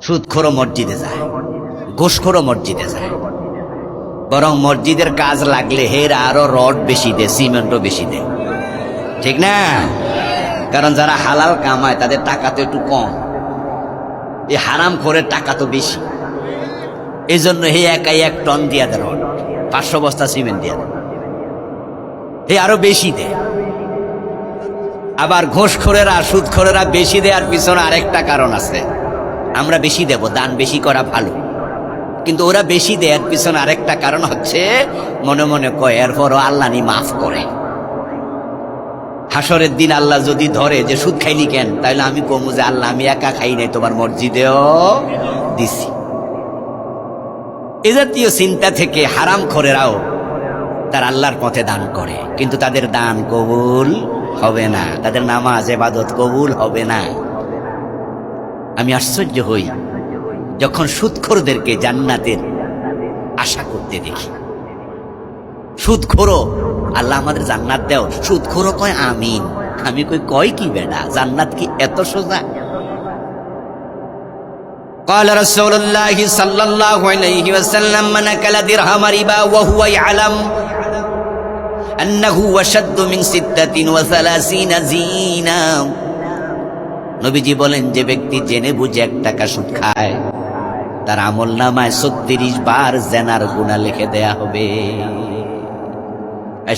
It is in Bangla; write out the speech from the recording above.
সুদখোরও মসজিদে যায়, ঘুষখোরও মসজিদে যায়, বরং মসজিদের কাজ লাগলে হের আরো রড বেশি দেয়, সিমেন্টও বেশি দেয়, ঠিক না? কারণ যারা হালাল কামায় তাদের টাকা তো একটু কম, এই হারাম খোরের টাকা তো বেশি। এই জন্য হে একাই 1 টন দিয়া দেয় রড, 500 বস্তা সিমেন্ট দিয়া দেয়, হে আরো বেশি দেয়। আবার ঘুষখোরেরা সুদখোরেরা বেশি দেওয়ার পিছনে আরেকটা কারণ আছে। আমরা বেশি দেব, দান বেশি করা ভালো, কিন্তু ওরা বেশি দেওয়ার পিছনে আরেকটা কারণ হচ্ছে মনে মনে কয় এরপরও আল্লাহ নি মাফ করে। হাসরের দিন আল্লাহ যদি ধরে যে সুদ খাইলি কেন, তাহলে আমি কমু যে আল্লাহ আমি একা খাই নাই, তোমার মসজিদেও দিছি। এ জাতীয় চিন্তা থেকে হারাম খোরেরাও তার আল্লাহর পথে দান করে, কিন্তু তাদের দান কবুল হবে না, তাদের নামাজ ইবাদত কবুল হবে না। আমি আশ্চর্য হই যখন সুদখোরদেরকে জান্নাতের আশা করতে দেখি। সুদখোরও আল্লাহ আমাদের জান্নাত দাও, সুদখোরও কয় আমিন। আমি কয় কি বেটা, জান্নাত কি এত সোজা? قال رسول الله صلى الله عليه وسلم من أكل درهم ربا وهو يعلم أنه أشد من 36 زينا। নবীজি বলেন, যে ব্যক্তি জেনে বুঝে 1 টাকা সুদ খায় তার আমল নামায় 36 বার জেনার গুনাহ লিখে দেয়া হবে।